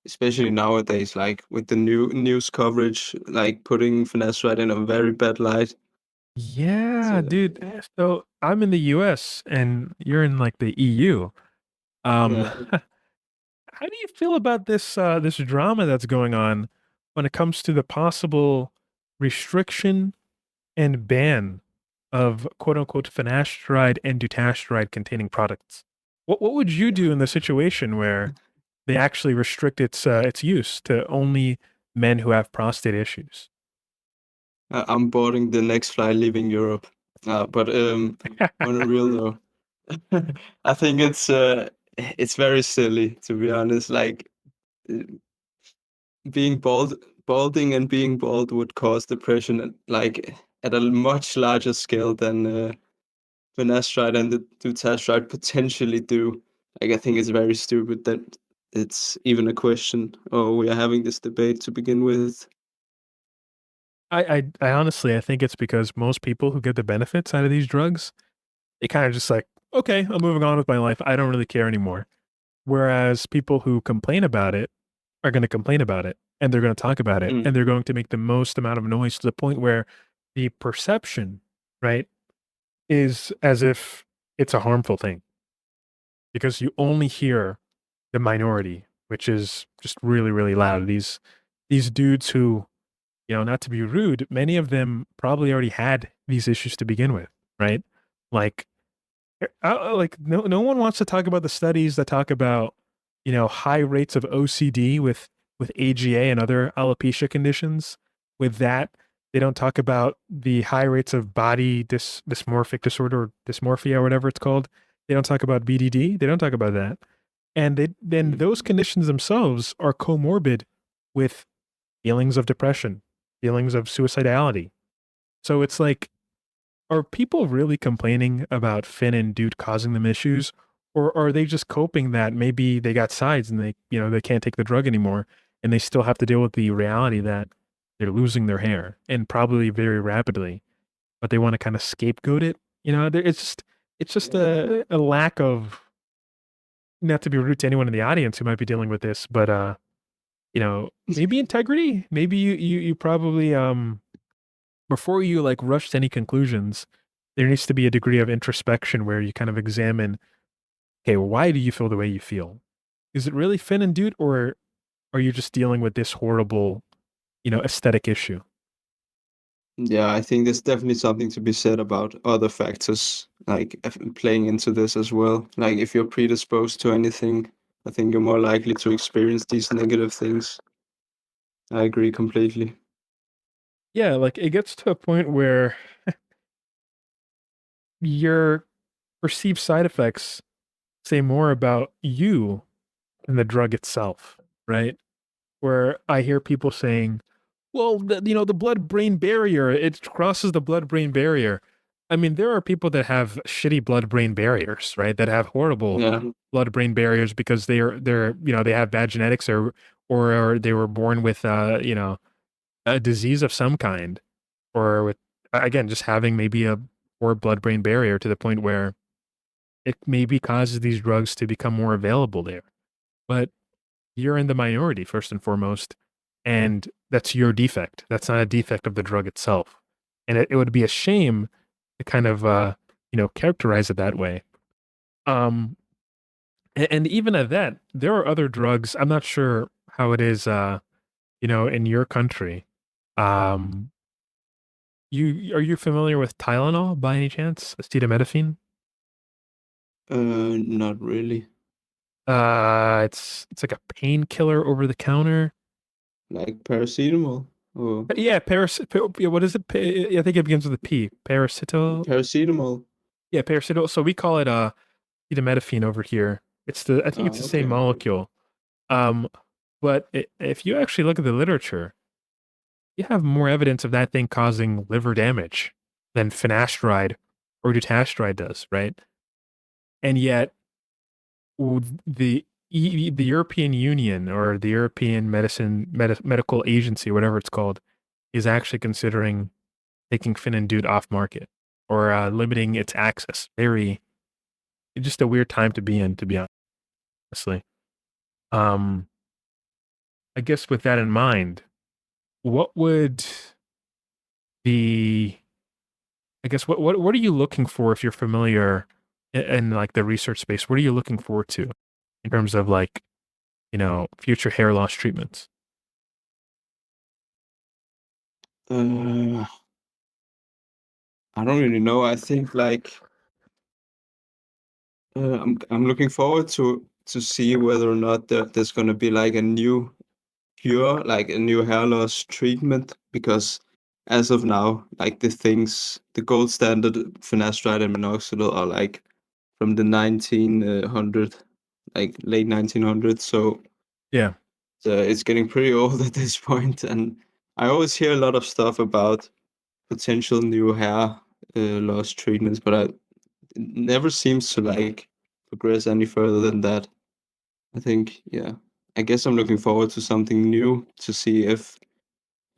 especially nowadays, like with the new news coverage, like putting Finasteride in a very bad light. Yeah, So dude. So I'm in the US and you're in like the EU. yeah, How do you feel about this drama that's going on when it comes to the possible restriction and ban of quote unquote finasteride and dutasteride containing products? What would you do in the situation where they actually restrict its use to only men who have prostate issues? I'm boarding the next flight leaving Europe. But on a real though, I think it's very silly to be honest. Like uh, being balding and being bald would cause depression like at a much larger scale than finasteride and the dutasteride potentially do. Like I think it's very stupid that it's even a question or we are having this debate to begin with. I honestly, I think it's because most people who get the benefits out of these drugs, they kind of just like, okay, I'm moving on with my life. I don't really care anymore. Whereas people who complain about it are going to complain about it and they're going to talk about it and Mm. they're going to make the most amount of noise to the point where the perception, right, is as if it's a harmful thing because you only hear the minority, which is just really, really loud. These dudes who, not to be rude, many of them probably already had these issues to begin with, right? Like, no one wants to talk about the studies that talk about, high rates of OCD with AGA and other alopecia conditions. With that, they don't talk about the high rates of body dysmorphic disorder or dysmorphia or whatever it's called. They don't talk about BDD. They don't talk about that. And then Mm. those conditions themselves are comorbid with feelings of depression, feelings of suicidality. So it's like, are people really complaining about Finn and Dude causing them issues? Or are they just coping that maybe they got sides and they can't take the drug anymore and they still have to deal with the reality that they're losing their hair and probably very rapidly, but they want to kind of scapegoat it? It's just a lack of, not to be rude to anyone in the audience who might be dealing with this, but maybe integrity. Maybe you probably before you like rush to any conclusions, there needs to be a degree of introspection where you kind of examine, okay, why do you feel the way you feel? Is it really Finn and Dude, or are you just dealing with this horrible, aesthetic issue? Yeah, I think there's definitely something to be said about other factors, like playing into this as well. Like if you're predisposed to anything, I think you're more likely to experience these negative things. I agree completely. Yeah, like it gets to a point where your perceived side effects say more about you than the drug itself, right? Where I hear people saying, well, the blood-brain barrier, it crosses the blood-brain barrier. I mean, there are people that have shitty blood-brain barriers, right? That have horrible Yeah. blood-brain barriers because they have bad genetics or they were born with a disease of some kind, or with again just having maybe a poor blood-brain barrier to the point where it maybe causes these drugs to become more available there. But you're in the minority first and foremost, and that's your defect. That's not a defect of the drug itself. And it would be a shame to kind of characterize it that way. Um and even at that, there are other drugs. I'm not sure how it is in your country. Um you are you familiar with Tylenol by any chance? Acetaminophen? Not really. It's like a painkiller over the counter. Like paracetamol or Yeah, yeah, what is it? I think it begins with a P. Parasital. paracetamol. Yeah, parasital. So we call it acetaminophen over here. I think it's the same Okay. molecule. Um, but if you actually look at the literature, you have more evidence of that thing causing liver damage than finasteride or dutasteride does, right? And yet, the European Union or the European Medical Agency, whatever it's called, is actually considering taking Fin and Dude off market or limiting its access. It's just a weird time to be in, to be honestly. Um, I guess with that in mind, what would be, I guess, what are you looking for if you're familiar in like the research space? What are you looking forward to in terms of like, future hair loss treatments? Uh, I don't really know. I think like I'm looking forward to see whether or not there's gonna be like a new cure, like a new hair loss treatment, because as of now, like the gold standard finasteride and minoxidil are like from the 1900, like late 1900s. So Yeah. it's getting pretty old at this point, and I always hear a lot of stuff about potential new hair loss treatments, but it never seems to like progress any further than that. I think, yeah. I guess I'm looking forward to something new to see if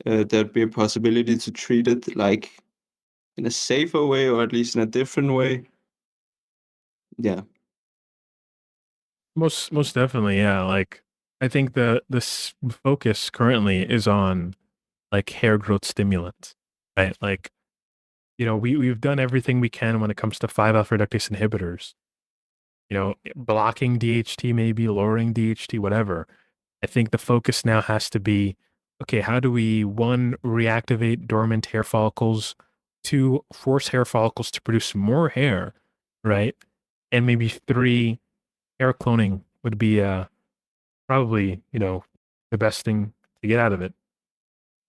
there'd be a possibility to treat it like in a safer way, or at least in a different way. Yeah. Most definitely, yeah. Like, I think the focus currently is on like hair growth stimulants, right? Like, we've done everything we can when it comes to 5-alpha reductase inhibitors. Blocking DHT, maybe lowering DHT, whatever. I think the focus now has to be, okay, how do we, one, reactivate dormant hair follicles, two, force hair follicles to produce more hair, right? And maybe three, hair cloning would be probably, the best thing to get out of it.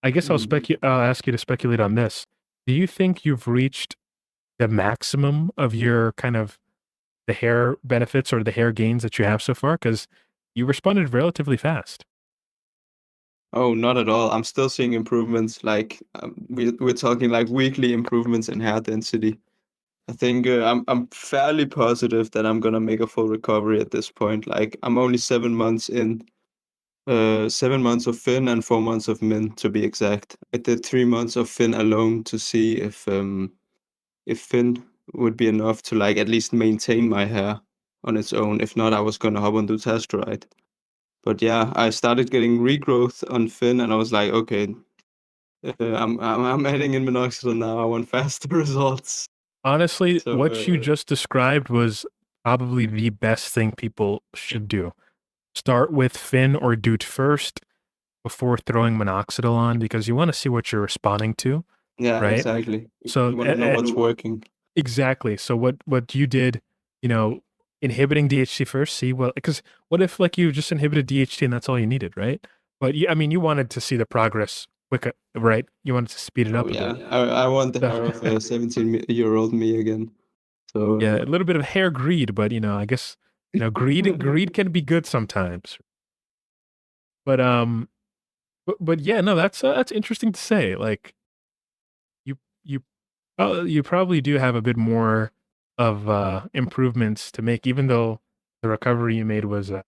I guess I'll ask you to speculate on this. Do you think you've reached the maximum of your kind of the hair benefits or the hair gains that you have so far? Because you responded relatively fast. Oh, not at all. I'm still seeing improvements. Like we're talking like weekly improvements in hair density. I think I'm fairly positive that I'm gonna make a full recovery at this point. Like I'm only 7 months in, 7 months of Fin and 4 months of Min to be exact. I did 3 months of Fin alone to see if Fin would be enough to like at least maintain my hair on its own. If not, I was gonna hop on Dutasteride. But yeah, I started getting regrowth on Fin, and I was like, okay, I'm adding in minoxidil now. I want faster results. Honestly, So what you just described was probably the best thing people should do. Start with Fin or Doot first before throwing minoxidil on because you want to see what you're responding to, yeah, right? exactly. So You want to know what's working. exactly. So what you did, you know, inhibiting DHT first, see well, because what if like you just inhibited DHT and that's all you needed, right? But I mean, you wanted to see the progress quicker, right? You wanted to speed it Oh up a yeah, bit. I want the hair of So, a 17-year-old me again. So yeah, a little bit of hair greed, but I guess greed can be good sometimes. But but yeah, no, that's interesting to say. Like you you you probably do have a bit more of improvements to make, even though the recovery you made was a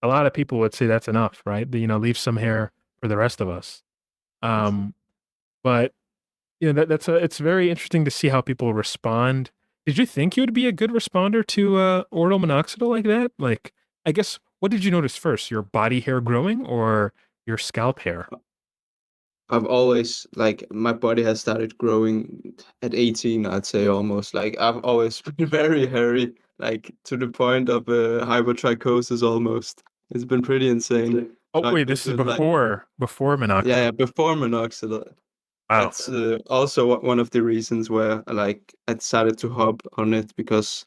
lot of people would say that's enough, right? Leave some hair for the rest of us. Um, but that's it's very interesting to see how people respond. Did you think you would be a good responder to oral minoxidil like that? Like, I guess, what did you notice first? Your body hair growing or your scalp hair? I've always like my body has started growing at 18, I'd say almost. Like I've always been very hairy, like to the point of hypertrichosis almost. It's been pretty insane. Oh So I wait, used this is to like before yeah, minoxidil. yeah, before minoxidil. Wow. That's also one of the reasons where like I decided to hop on it because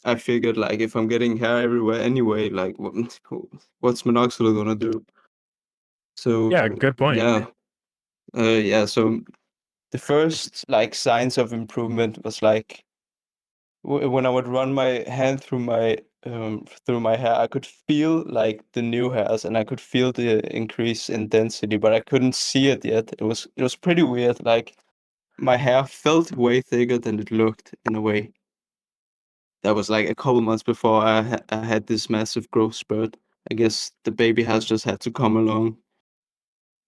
I figured like if I'm getting hair everywhere anyway, like what's minoxidil gonna do? So Yeah, good point. yeah, yeah. So the first like signs of improvement was like when I would run my hand through my hair, I could feel like the new hairs and I could feel the increase in density, but I couldn't see it yet. It was pretty weird. Like my hair felt way thicker than it looked in a way. That was like a couple months before I had this massive growth spurt. I guess the baby has just had to come along.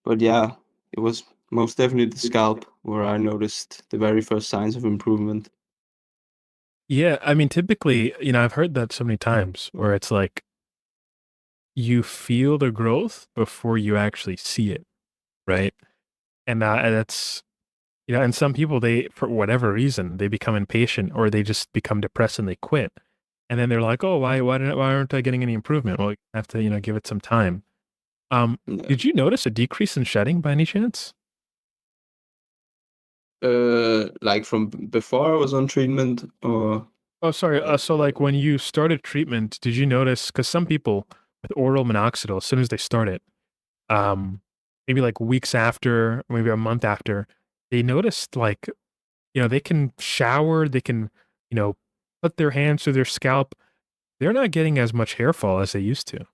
But yeah, it was most definitely the scalp where I noticed the very first signs of improvement. Yeah, I mean, typically, I've heard that so many times where it's like you feel the growth before you actually see it, right? And that's and some people they for whatever reason they become impatient or they just become depressed and they quit, and then they're like, oh, why aren't I getting any improvement? Well, you have to give it some time. Yeah. Did you notice a decrease in shedding by any chance? Like from before I was on treatment, or Oh, sorry. like, So, like, when you started treatment, did you notice? Because some people with oral minoxidil, as soon as they start it, um, maybe like weeks after, maybe a month after, they noticed like, they can shower, they can, you know, put their hands through their scalp. They're not getting as much hair fall as they used to.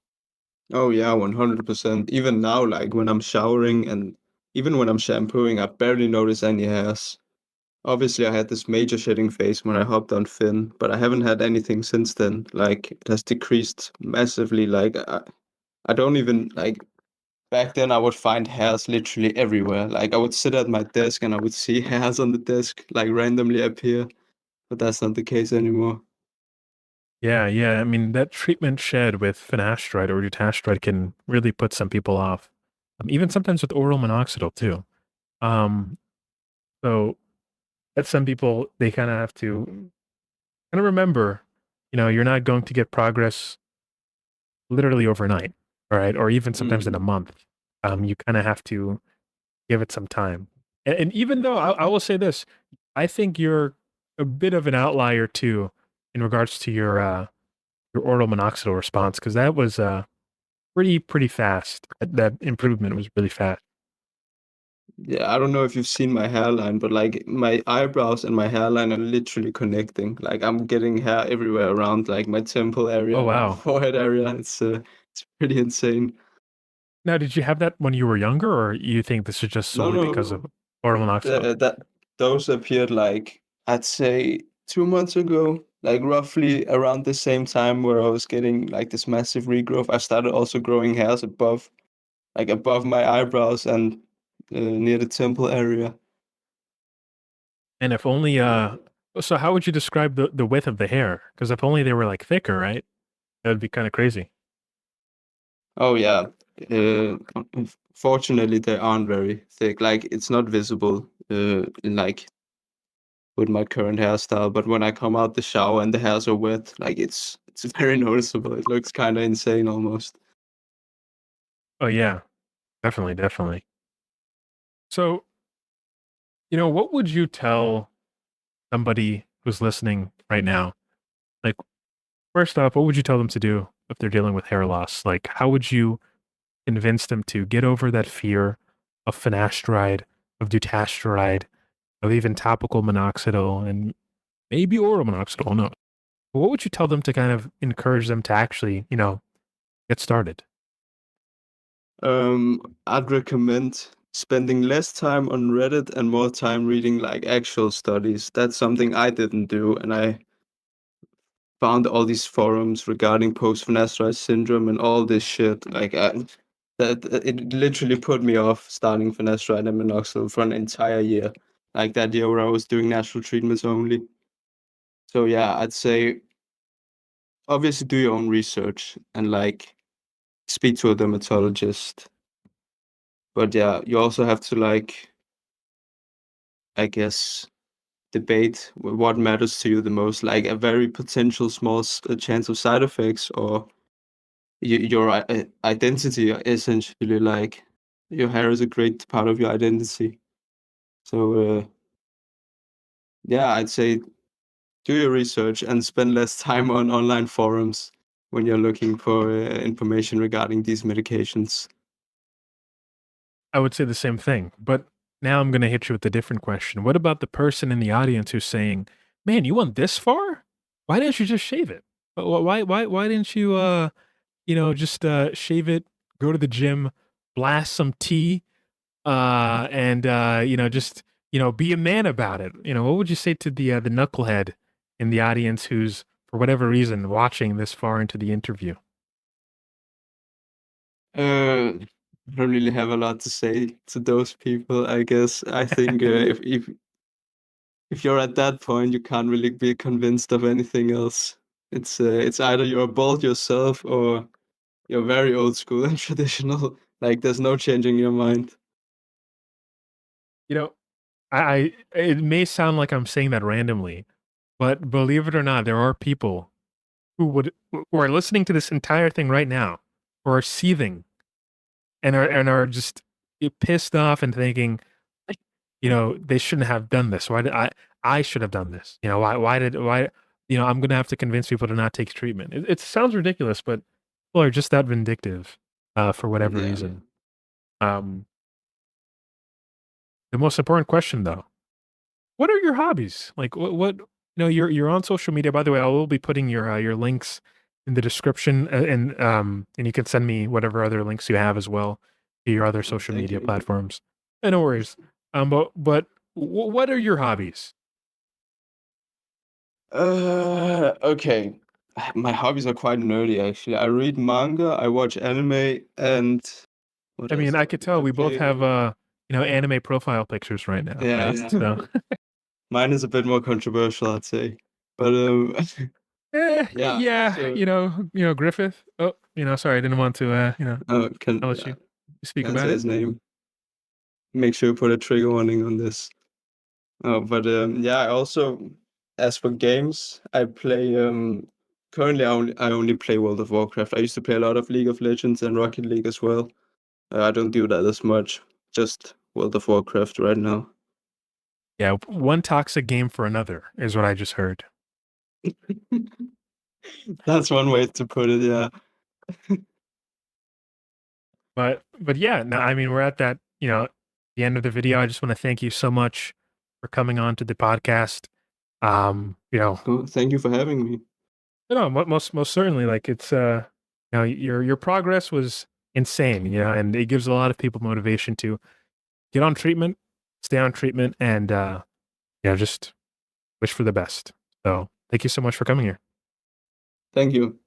oh yeah, 100%. Even now, like when I'm showering and even when I'm shampooing, I barely notice any hairs. Obviously, I had this major shedding phase when I hopped on Fin, but I haven't had anything since then. Like it has decreased massively. Like I don't even like. back then I would find hairs literally everywhere. Like I would sit at my desk and I would see hairs on the desk like randomly appear, but that's not the case anymore. Yeah, yeah. I mean, that treatment shed with finasteride or dutasteride can really put some people off. Even sometimes with oral minoxidil too. Um, so that some people they kind of have to kind of remember, you're not going to get progress literally overnight, all right, or even sometimes in a Mm. month. You kind of have to give it some time. And even though I will say this, I think you're a bit of an outlier too in regards to your oral minoxidil response because that was pretty fast. That improvement was really fast. Yeah, I don't know if you've seen my hairline, but like my eyebrows and my hairline are literally connecting. Like I'm getting hair everywhere around like my temple Oh area and my wow. forehead area. It's pretty insane. Now, did you have that when you were younger, or you think this is just No, solely because no, of oral minoxidil? that those appeared like I'd say 2 months ago, like roughly around the same time where I was getting like this massive regrowth. I started also growing hairs above my eyebrows and near the temple area. And if only, so how would you describe the width of the hair? Because if only they were like thicker, right? That would be kind of crazy. Oh yeah. Fortunately, they aren't very thick. Like it's not visible, like with my current hairstyle. But when I come out the shower and the hairs are wet, like it's very noticeable. It looks kind of insane almost. Oh yeah, definitely, definitely. So, what would you tell somebody who's listening right now? Like, first off, what would you tell them to do if they're dealing with hair loss? Like, how would you convince them to get over that fear of finasteride, of dutasteride, of even topical minoxidil, and maybe oral minoxidil? No. What would you tell them to kind of encourage them to actually, get started? I'd recommend spending less time on Reddit and more time reading like actual studies. That's something I didn't do, and I found all these forums regarding post-finasteride syndrome and all this shit. That it literally put me off starting finasteride and minoxidil for an entire year. Like that year where I was doing natural treatments only. So yeah, I'd say obviously do your own research and like speak to a dermatologist. But yeah, you also have to like, I guess, debate what matters to you the most, like a very potential small chance of side effects or your identity essentially. Like your hair is a great part of your identity. So yeah, I'd say do your research and spend less time on online forums when you're looking for information regarding these medications. I would say the same thing, but now I'm going to hit you with a different question. What about the person in the audience who's saying, "Man, you went this far? Why didn't you just shave it? Why didn't you, just shave it, go to the gym, blast some tea, and just be a man about it?" What would you say to the knucklehead in the audience who's for whatever reason watching this far into the interview? I don't really have a lot to say to those people. I guess I think if you're at that point, you can't really be convinced of anything else. It's either you're bold yourself or you're very old school and traditional. Like there's no changing your mind. You know, I it may sound like I'm saying that randomly, but believe it or not, there are people who are listening to this entire thing right now, who are seething and are just pissed off and thinking, like, they shouldn't have done this. Why did I should have done this? Why I'm gonna have to convince people to not take treatment. It sounds ridiculous, but people are just that vindictive, for whatever Yeah. reason. Um, the most important question though, what are your hobbies? Like you're on social media. By the way, I will be putting your links in the description, and you can send me whatever other links you have as well to your other social Thank media you. platforms. No worries. But what are your hobbies? Okay. My hobbies are quite nerdy actually. I read manga, I watch anime, and What I else mean, I do could tell we both okay. have anime profile pictures right now. Yeah, Right? yeah. So Mine is a bit more controversial, I'd say. But yeah. So Griffith. Oh, sorry, I didn't want to can I'll let you speak can't about say it. his name. Make sure you put a trigger warning on this. But yeah, I also, as for games, I play currently I only play World of Warcraft. I used to play a lot of League of Legends and Rocket League as well. I don't do that as much. Just World of Warcraft right now. Yeah, one toxic game for another is what I just heard. That's one way to put it, yeah. But yeah, no, I mean we're at that, the end of the video. I just want to thank you so much for coming on to the podcast. Oh, thank you for having me. Most certainly, like it's your progress was insane, and it gives a lot of people motivation to get on treatment, stay on treatment, and just wish for the best. So thank you so much for coming here. Thank you.